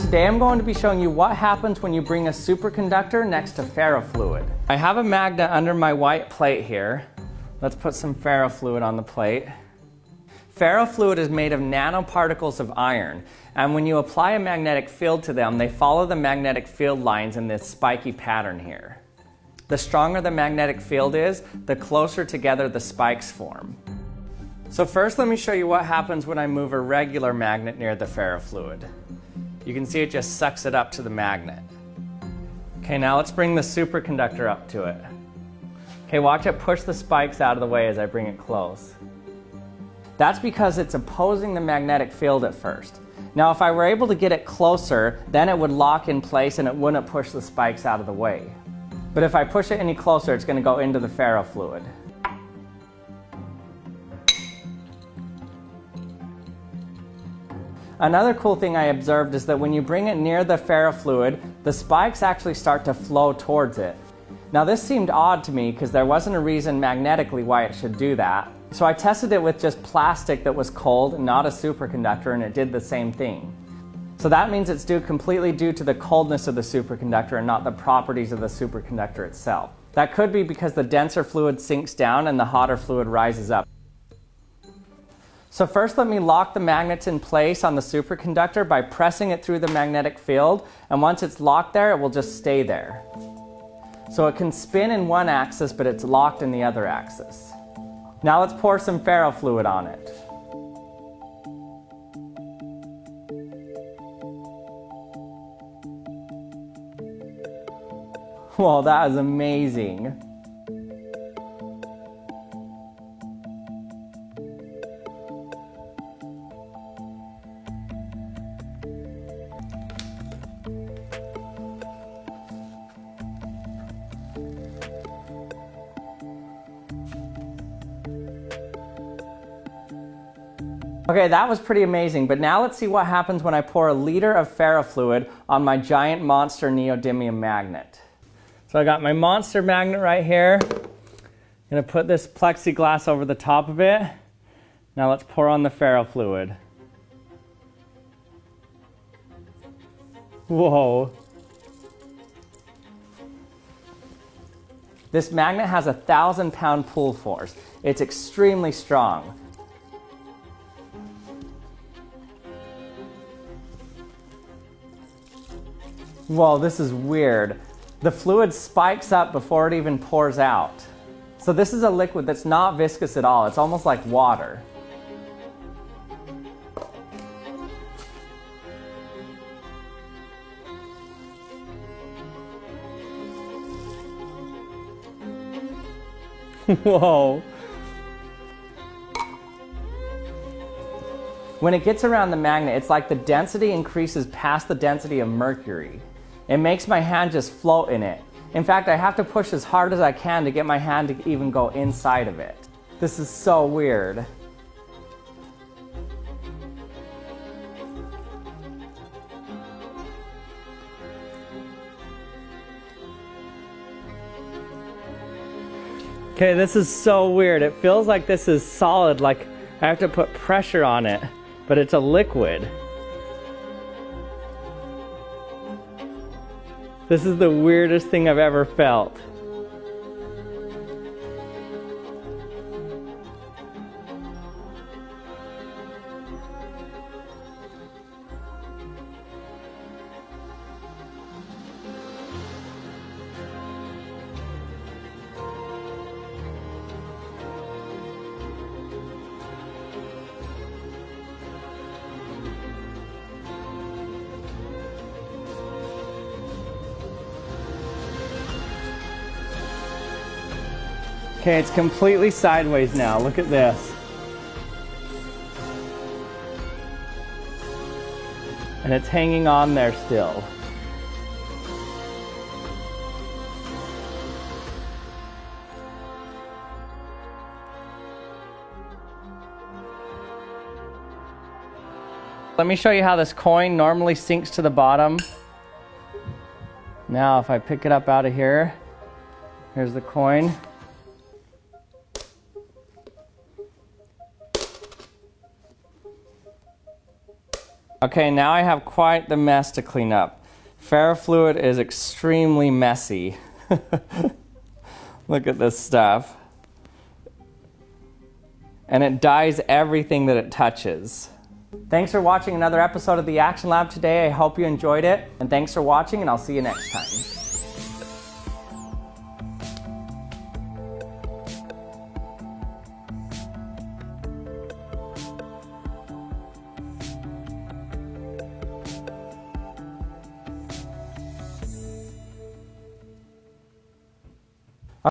today I'm going to be showing you what happens when you bring a superconductor next to ferrofluid. I have a magnet under my white plate here. Let's put some ferrofluid on the plate. Ferrofluid is made of nanoparticles of iron, and when you apply a magnetic field to them, they follow the magnetic field lines in this spiky pattern here. The stronger the magnetic field is, the closer together the spikes form. So first let me show you what happens when I move a regular magnet near the ferrofluid. You can see it just sucks it up to the magnet. Okay, now let's bring the superconductor up to it. Okay, watch it push the spikes out of the way as I bring it close. That's because it's opposing the magnetic field at first. Now if I were able to get it closer, then it would lock in place and it wouldn't push the spikes out of the way. But if I push it any closer, it's going to go into the ferrofluid. Another cool thing I observed is that when you bring it near the ferrofluid, the spikes actually start to flow towards it. Now this seemed odd to me because there wasn't a reason magnetically why it should do that. So I tested it with just plastic that was cold, not a superconductor, and it did the same thing. So that means it's completely due to the coldness of the superconductor and not the properties of the superconductor itself. That could be because the denser fluid sinks down and the hotter fluid rises up. So first let me lock the magnets in place on the superconductor by pressing it through the magnetic field, and once it's locked there, it will just stay there. So it can spin in one axis, but it's locked in the other axis. Now let's pour some ferrofluid on it. Whoa, that is amazing. Okay, that was pretty amazing, but now let's see what happens when I pour a liter of ferrofluid on my giant monster neodymium magnet. So I got my monster magnet right here. I'm gonna put this plexiglass over the top of it. Now let's pour on the ferrofluid. Whoa. This magnet has a 1,000-pound pull force. It's extremely strong. Whoa, this is weird. The fluid spikes up before it even pours out. So this is a liquid that's not viscous at all. It's almost like water. Whoa. When it gets around the magnet, it's like the density increases past the density of mercury. It makes my hand just float in it. In fact, I have to push as hard as I can to get my hand to even go inside of it. This is so weird. Okay, this is so weird. It feels like this is solid, like I have to put pressure on it, but it's a liquid. This is the weirdest thing I've ever felt. Okay, it's completely sideways now. Look at this. And it's hanging on there still. Let me show you how this coin normally sinks to the bottom. Now if I pick it up out of here, here's the coin. Okay, now I have quite the mess to clean up. Ferrofluid is extremely messy. Look at this stuff. And it dyes everything that it touches. Thanks for watching another episode of the Action Lab today. I hope you enjoyed it. And thanks for watching, and I'll see you next time.